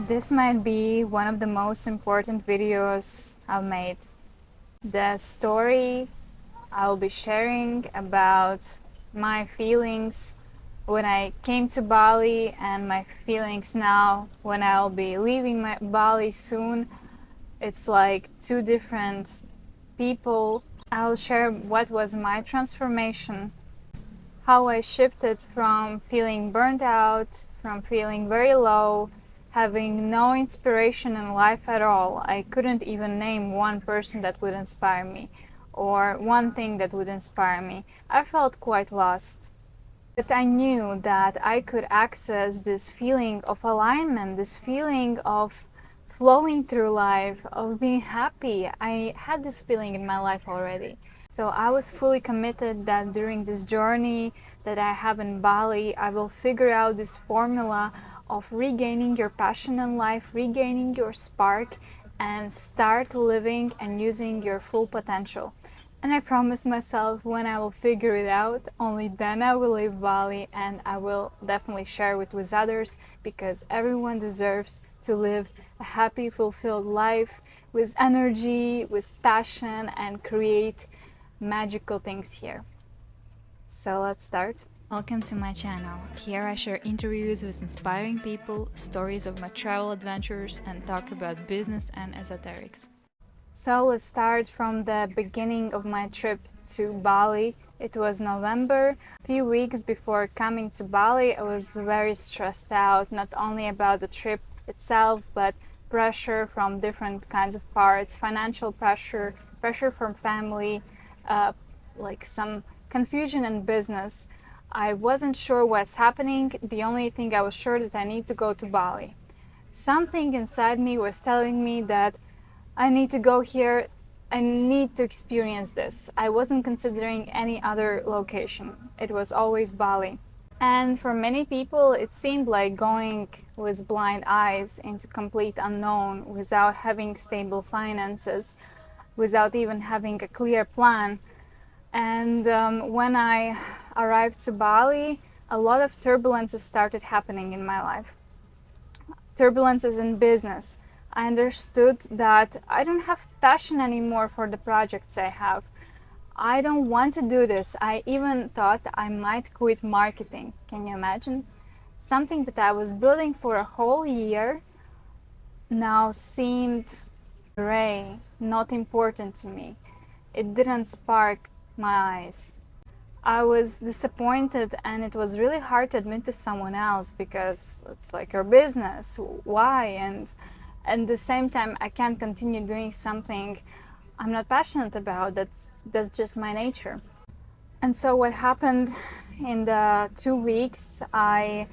This might be one of the most important videos I've made. The story I'll be sharing about my feelings when I came to Bali and my feelings now when I'll be leaving Bali soon. It's like two different people. I'll share what was my transformation, how I shifted from feeling burnt out, from feeling very low, having no inspiration in life at all. I couldn't even name one person that would inspire me or one thing that would inspire me. I felt quite lost. But I knew that I could access this feeling of alignment, this feeling of flowing through life, of being happy. I had this feeling in my life already. So I was fully committed that during this journey that I have in Bali, I will figure out this formula of regaining your passion in life, regaining your spark, and start living and using your full potential. And I promised myself when I will figure it out, only then I will leave Bali, and I will definitely share it with others, because everyone deserves to live a happy, fulfilled life with energy, with passion, and create magical things here. So let's start. Welcome to my channel. Here I share interviews with inspiring people, stories of my travel adventures, and talk about business and esoterics. So let's start from the beginning of my trip to Bali. It was November. A few weeks before coming to Bali, I was very stressed out, not only about the trip itself, but pressure from different kinds of parts, financial pressure, pressure from family, like some confusion in business. I wasn't sure what's happening. The only thing I was sure that I need to go to Bali. Something inside me was telling me that I need to go here. I need to experience this. I wasn't considering any other location. It was always Bali. And for many people, it seemed like going with blind eyes into complete unknown without having stable finances, without even having a clear plan. And when I arrived to Bali, a lot of turbulences started happening in my life. Turbulences in business. I understood that I don't have passion anymore for the projects I have. I don't want to do this. I even thought I might quit marketing. Can you imagine? Something that I was building for a whole year now seemed gray, not important to me. It didn't spark my eyes. I was disappointed, and it was really hard to admit to someone else, because it's like your business. Why? And at the same time, I can't continue doing something I'm not passionate about. That's just my nature. And so what happened in the 2 weeks, I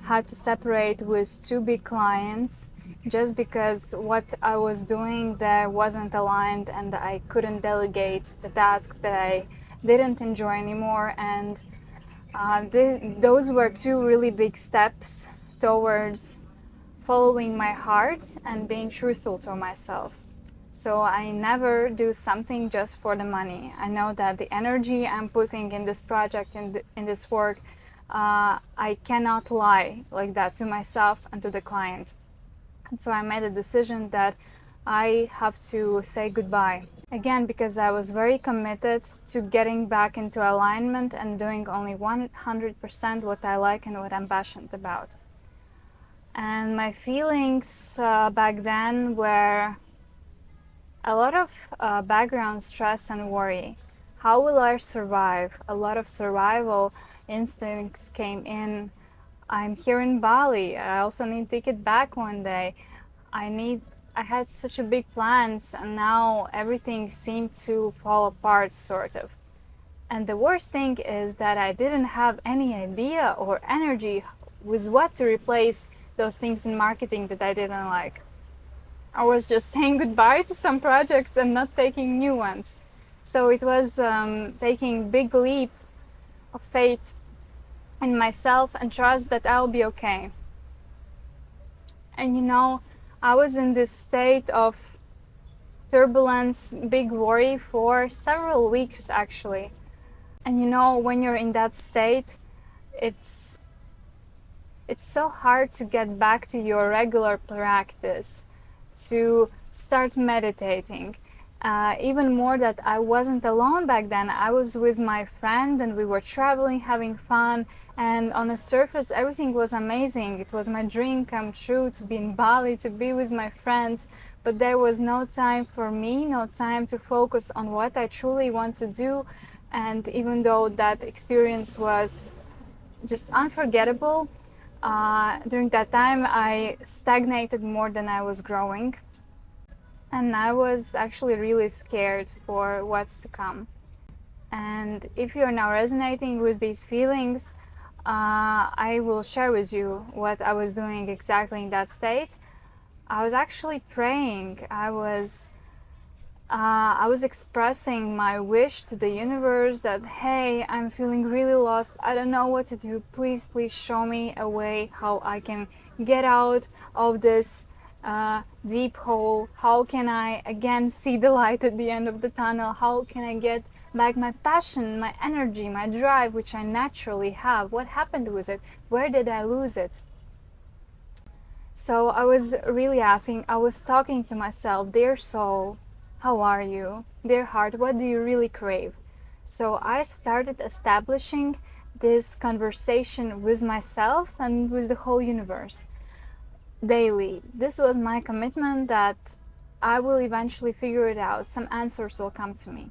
had to separate with two big clients just because what I was doing there wasn't aligned, and I couldn't delegate the tasks that I didn't enjoy anymore. And those were two really big steps towards following my heart and being truthful to myself. So I never do something just for the money. I know that the energy I'm putting in this project, in this work, I cannot lie like that to myself and to the client. And so I made a decision that I have to say goodbye. Again, because I was very committed to getting back into alignment and doing only 100% what I like and what I'm passionate about. And my feelings back then were a lot of background stress and worry. How will I survive? A lot of survival instincts came in. I'm here in Bali. I also need to get back one day. I had such a big plans, and now everything seemed to fall apart, sort of. And the worst thing is that I didn't have any idea or energy with what to replace those things in marketing that I didn't like. I was just saying goodbye to some projects and not taking new ones. So it was taking big leap of faith in myself and trust that I'll be okay. And you know, I was in this state of turbulence, big worry for several weeks actually. And you know, when you're in that state, it's it's so hard to get back to your regular practice, to start meditating. Even more that I wasn't alone back then. I was with my friend and we were traveling, having fun, and on the surface everything was amazing. It was my dream come true to be in Bali, to be with my friends, but there was no time for me, no time to focus on what I truly want to do. And even though that experience was just unforgettable, during that time I stagnated more than I was growing, and I was actually really scared for what's to come. And if you're now resonating with these feelings, I will share with you what I was doing exactly in that state. I was actually praying. I was expressing my wish to the universe that, hey, I'm feeling really lost. I don't know what to do. Please, please show me a way how I can get out of this deep hole. How can I again see the light at the end of the tunnel? How can I get back my passion, my energy, my drive, which I naturally have? What happened with it? Where did I lose it? So I was really asking, I was talking to myself, dear soul, how are you? Dear heart, what do you really crave? So I started establishing this conversation with myself and with the whole universe daily. This was my commitment that I will eventually figure it out. Some answers will come to me.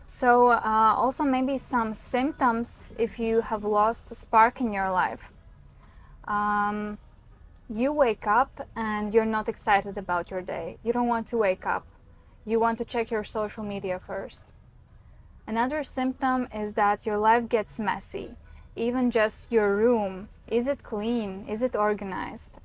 So also maybe some symptoms if you have lost a spark in your life. You wake up and you're not excited about your day. You don't want to wake up. You want to check your social media first. Another symptom is that your life gets messy. Even just your room. Is it clean? Is it organized?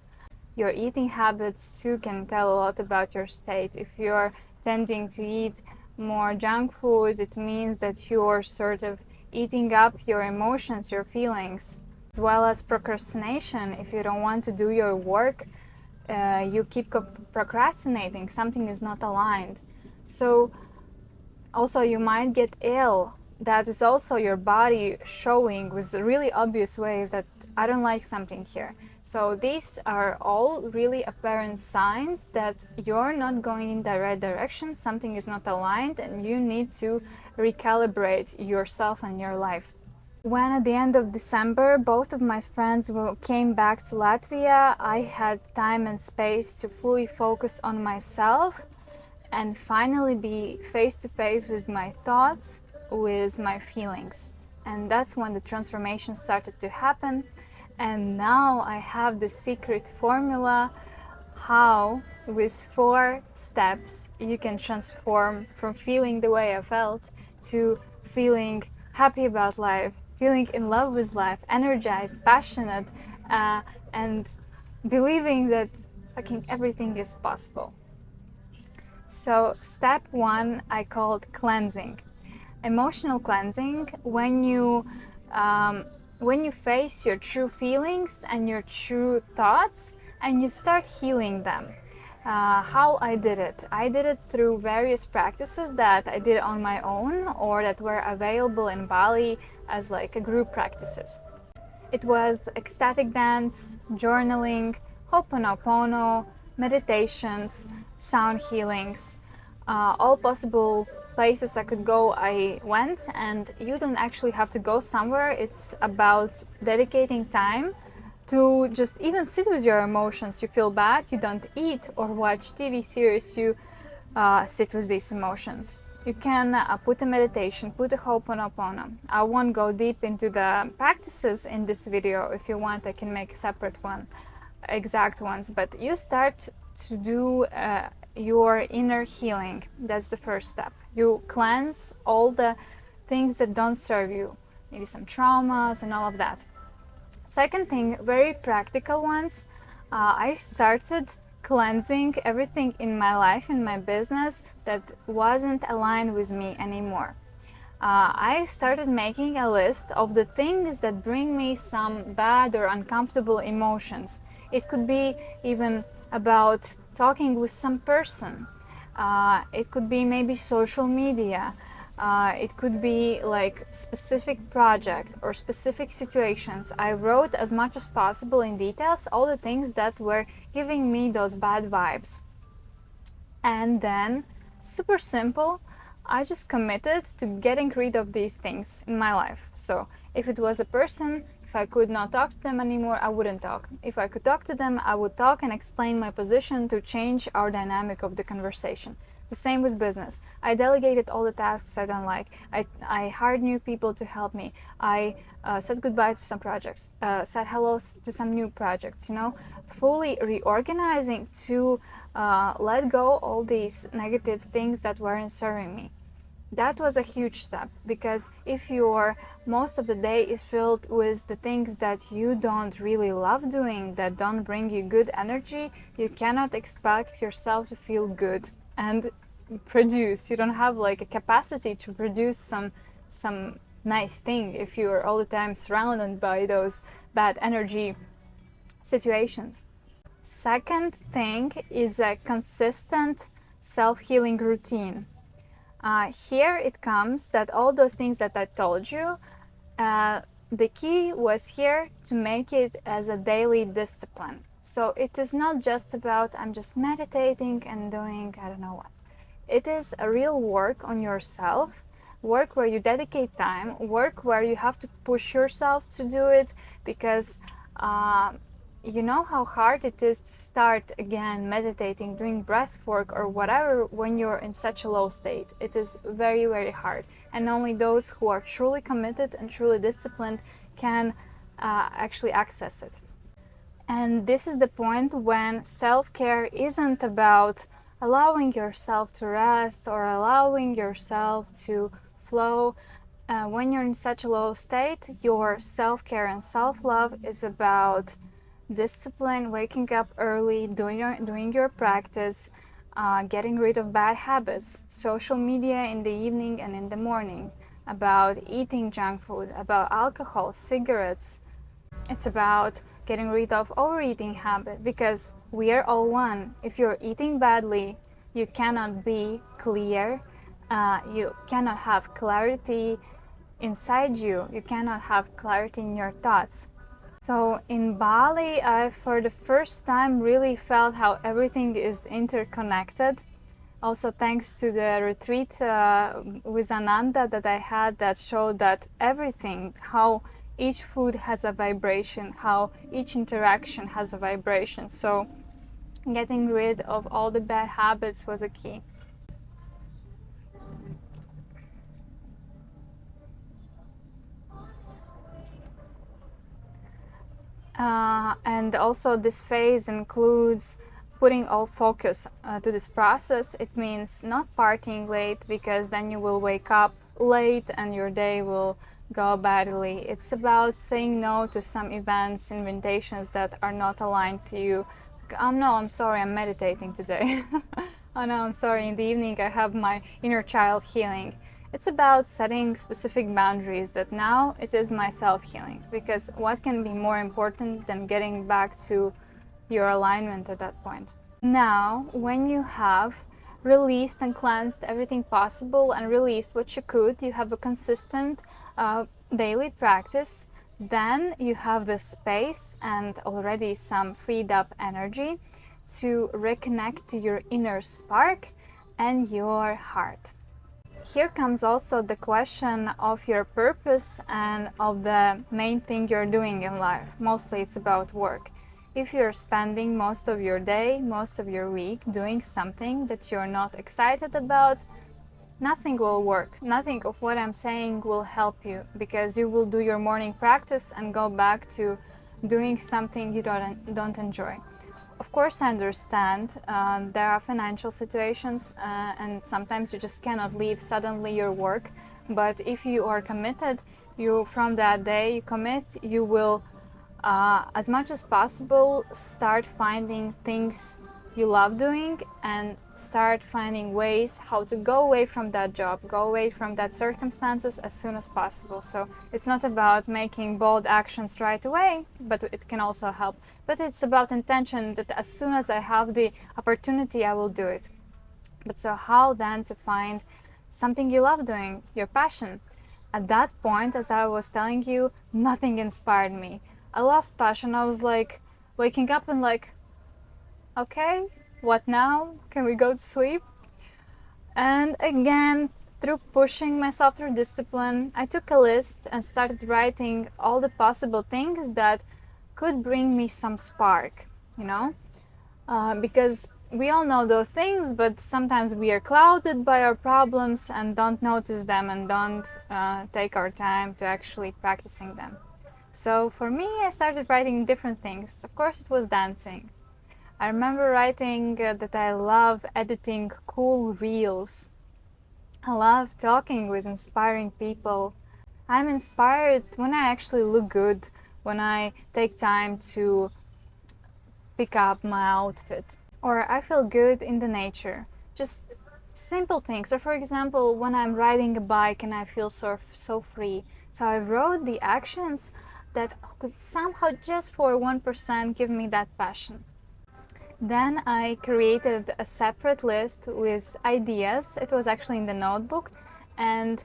Your eating habits too can tell a lot about your state. If you're tending to eat more junk food, it means that you're sort of eating up your emotions, your feelings. As well as procrastination. If you don't want to do your work, you keep procrastinating. Something is not aligned. So also you might get ill. That is also your body showing with really obvious ways that I don't like something here. So these are all really apparent signs that you're not going in the right direction, something is not aligned, and you need to recalibrate yourself and your life. When at the end of December both of my friends came back to Latvia, I had time and space to fully focus on myself and finally be face to face with my thoughts, with my feelings. And that's when the transformation started to happen. And now I have the secret formula how, with 4 steps, you can transform from feeling the way I felt to feeling happy about life, feeling in love with life, energized, passionate, and believing that fucking everything is possible. So step 1 I called cleansing. Emotional cleansing, when you face your true feelings and your true thoughts and you start healing them. How I did it? I did it through various practices that I did on my own or that were available in Bali as like a group practices. It was ecstatic dance, journaling, ho'oponopono, meditations, sound healings, all possible places I could go I went, and you don't actually have to go somewhere. It's about dedicating time to just even sit with your emotions. You feel bad, you don't eat or watch TV series, you sit with these emotions. You can put a meditation, put a ho'oponopono. I won't go deep into the practices in this video. If you want, I can make a separate one, exact ones, but you start to do your inner healing. That's the first step. You cleanse all the things that don't serve you, maybe some traumas and all of that. Second thing, very practical ones, I started cleansing everything in my life, in my business that wasn't aligned with me anymore. I started making a list of the things that bring me some bad or uncomfortable emotions. It could be even about talking with some person. It could be maybe social media. It could be like specific project or specific situations. I wrote as much as possible in details all the things that were giving me those bad vibes. And then, super simple, I just committed to getting rid of these things in my life. So if it was a person, if I could not talk to them anymore, I wouldn't talk. If I could talk to them, I would talk and explain my position to change our dynamic of the conversation. The same with business. I delegated all the tasks I don't like. I hired new people to help me. I said goodbye to some projects, said hello to some new projects, fully reorganizing to let go all these negative things that weren't serving me. That was a huge step, because if your most of the day is filled with the things that you don't really love doing, that don't bring you good energy, you cannot expect yourself to feel good and produce. You don't have like a capacity to produce some nice thing if you're all the time surrounded by those bad energy situations. Second thing is a consistent self-healing routine. Here it comes that all those things that I told you, the key was here to make it as a daily discipline. So it is not just about I'm just meditating and doing I don't know what. It is a real work on yourself, work where you dedicate time, work where you have to push yourself to do it, because you know how hard it is to start again meditating, doing breath work or whatever when you're in such a low state. It is very, very hard. And only those who are truly committed and truly disciplined can actually access it. And this is the point when self-care isn't about allowing yourself to rest or allowing yourself to flow. When you're in such a low state, your self-care and self-love is about discipline, waking up early, doing your practice, getting rid of bad habits, social media in the evening and in the morning, about eating junk food, about alcohol, cigarettes. It's about getting rid of overeating habit, because we are all one. If you're eating badly, you cannot be clear, you cannot have clarity inside you, you cannot have clarity in your thoughts. So in Bali, I for the first time really felt how everything is interconnected. Also thanks to the retreat with Ananda that I had, that showed that everything, how each food has a vibration, how each interaction has a vibration. So getting rid of all the bad habits was a key. And also this phase includes putting all focus to this process. It means not partying late, because then you will wake up late and your day will go badly. It's about saying no to some events, invitations that are not aligned to you. No, I'm sorry, I'm meditating today. Oh no, I'm sorry, in the evening I have my inner child healing. It's about setting specific boundaries, that now it is my self-healing, because what can be more important than getting back to your alignment at that point? Now, when you have released and cleansed everything possible and released what you could, you have a consistent daily practice, then you have the space and already some freed up energy to reconnect to your inner spark and your heart. Here comes also the question of your purpose and of the main thing you're doing in life. Mostly it's about work. If you're spending most of your day, most of your week doing something that you're not excited about, nothing will work. Nothing of what I'm saying will help you, because you will do your morning practice and go back to doing something you don't enjoy. Of course, I understand there are financial situations and sometimes you just cannot leave suddenly your work. But if you are committed, you from that day you commit, you will as much as possible start finding things you love doing and start finding ways how to go away from that job, go away from that circumstances as soon as possible. So it's not about making bold actions right away, but it can also help. But it's about intention, that as soon as I have the opportunity, I will do it. But so how then to find something you love doing, your passion. At that point, as I was telling you, nothing inspired me. I lost passion. I was like waking up and like, okay, what now? Can we go to sleep? And again, through pushing myself through discipline, I took a list and started writing all the possible things that could bring me some spark, you know? Because we all know those things, but sometimes we are clouded by our problems and don't notice them and don't take our time to actually practicing them. So for me, I started writing different things. Of course, it was dancing. I remember writing that I love editing cool reels. I love talking with inspiring people. I'm inspired when I actually look good, when I take time to pick up my outfit, or I feel good in the nature. Just simple things. Or for example, when I'm riding a bike and I feel so free. So I wrote the actions that could somehow just for 1% give me that passion. Then I created a separate list with ideas. It was actually in the notebook, and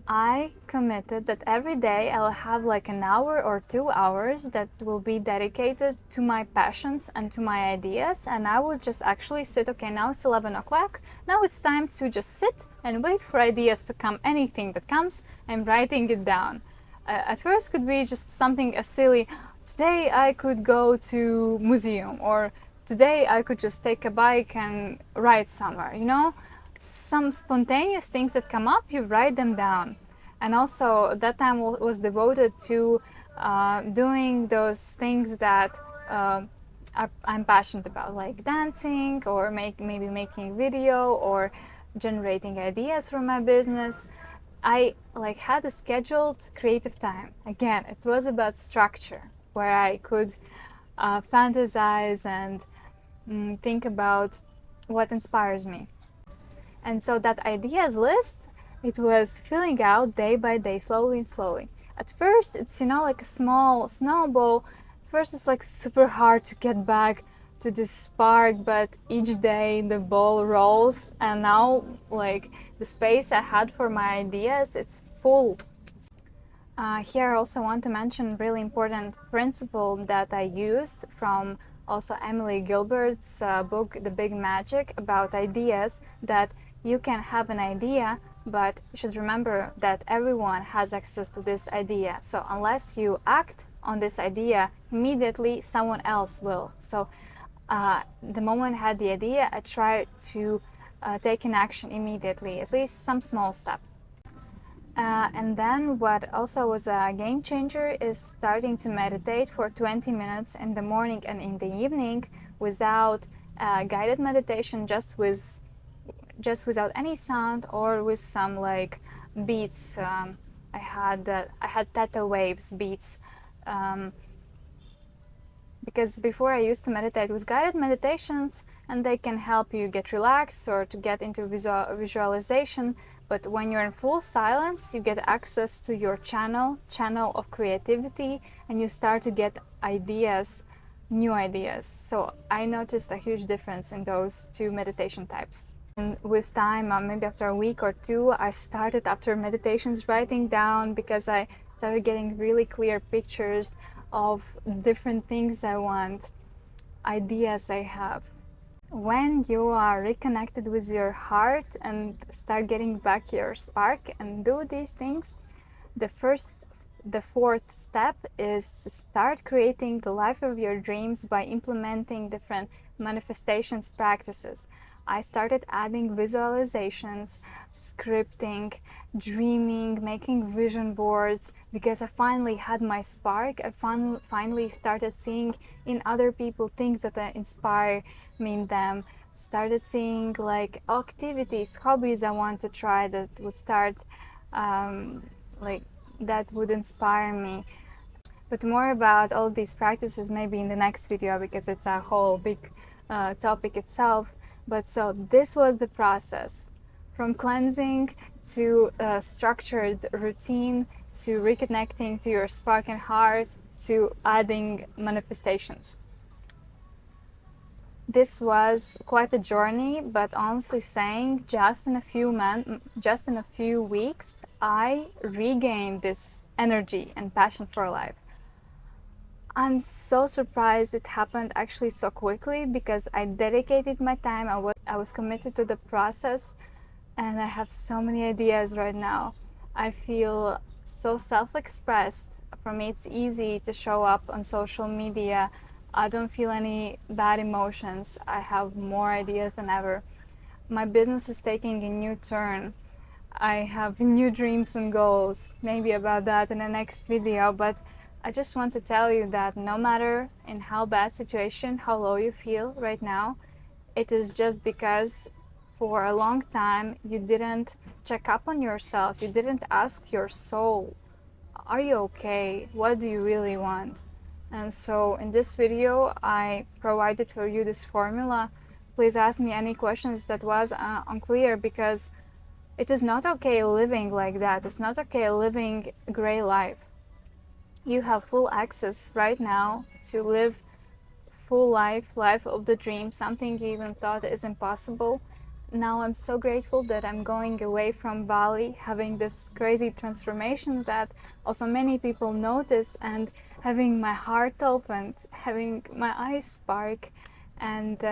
I committed that every day I'll have like an hour or 2 hours that will be dedicated to my passions and to my ideas, and I will just actually sit, okay, now it's 11 o'clock, now it's time to just sit and wait for ideas to come. Anything that comes, I'm writing it down. At first could be just something as silly, today I could go to museum, or today I could just take a bike and ride somewhere, you know? Some spontaneous things that come up, you write them down. And also that time was devoted to doing those things that I'm passionate about, like dancing, or maybe making video, or generating ideas for my business. I like had a scheduled creative time. Again, it was about structure, where I could fantasize and think about what inspires me. And so that ideas list, it was filling out day by day, slowly and slowly. At first, it's, you know, like a small snowball. First, it's like super hard to get back to this spark, but each day the ball rolls, and now like the space I had for my ideas, it's full. Here I also want to mention a really important principle that I used from also Emily Gilbert's book, The Big Magic, about ideas, that you can have an idea, but you should remember that everyone has access to this idea. So unless you act on this idea immediately, someone else will. So the moment I had the idea, I tried to take an action immediately, at least some small step. And then what also was a game changer is starting to meditate for 20 minutes in the morning and in the evening without guided meditation, just without any sound, or with some like beats. I had theta waves beats. Because before I used to meditate with guided meditations, and they can help you get relaxed or to get into visualization. But when you're in full silence, you get access to your channel of creativity, and you start to get ideas, new ideas. So I noticed a huge difference in those two meditation types. And with time, maybe after a week or two, I started, after meditations, writing down, because I started getting really clear pictures of different things I want, ideas I have. When you are reconnected with your heart and start getting back your spark and do these things, the fourth step is to start creating the life of your dreams by implementing different manifestations practices. I started adding visualizations, scripting, dreaming, making vision boards, because I finally had my spark. I finally started seeing in other people things that inspire me in them. Started seeing like activities, hobbies I want to try that would start that would inspire me. But more about all these practices maybe in the next video, because it's a whole big topic itself. But so this was the process, from cleansing to structured routine, to reconnecting to your spark and heart, to adding manifestations. This was quite a journey, but honestly saying, just in a few weeks, I regained this energy and passion for life. I'm so surprised it happened actually so quickly because I dedicated my time. I was committed to the process, and I have so many ideas right now. I feel so self-expressed. For me, it's easy to show up on social media. I don't feel any bad emotions. I have more ideas than ever. My business is taking a new turn. I have new dreams and goals. Maybe about that in the next video, but I just want to tell you that no matter in how bad situation, how low you feel right now, it is just because for a long time you didn't check up on yourself. You didn't ask your soul, are you okay? What do you really want? And so in this video, I provided for you this formula. Please ask me any questions that was unclear, because it is not okay living like that. It's not okay living a gray life. You have full access right now to live full life of the dream, something you even thought is impossible. Now I'm so grateful that I'm going away from Bali, having this crazy transformation that also many people notice, and having my heart opened, having my eyes spark, and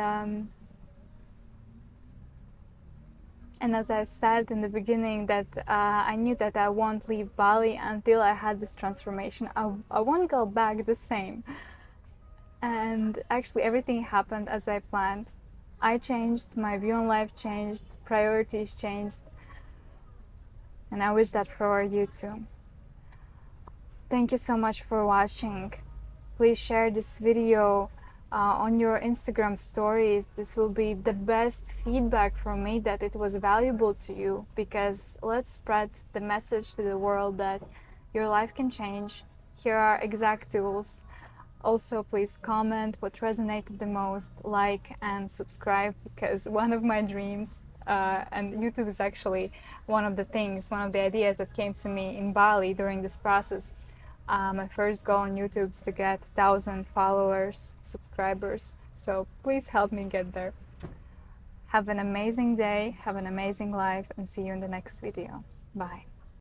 and as I said in the beginning, that I knew that I won't leave Bali until I had this transformation. I won't go back the same. And actually everything happened as I planned. I changed, my view on life changed, priorities changed, and I wish that for you too. Thank you so much for watching. Please share this video on your Instagram stories. This will be the best feedback from me that it was valuable to you, because let's spread the message to the world that your life can change. Here are exact tools. Also, please comment what resonated the most, like and subscribe, because one of my dreams, and YouTube is actually one of the ideas that came to me in Bali during this process. My first goal on YouTube is to get 1,000 followers, subscribers. So please help me get there. Have an amazing day, have an amazing life, and see you in the next video. Bye.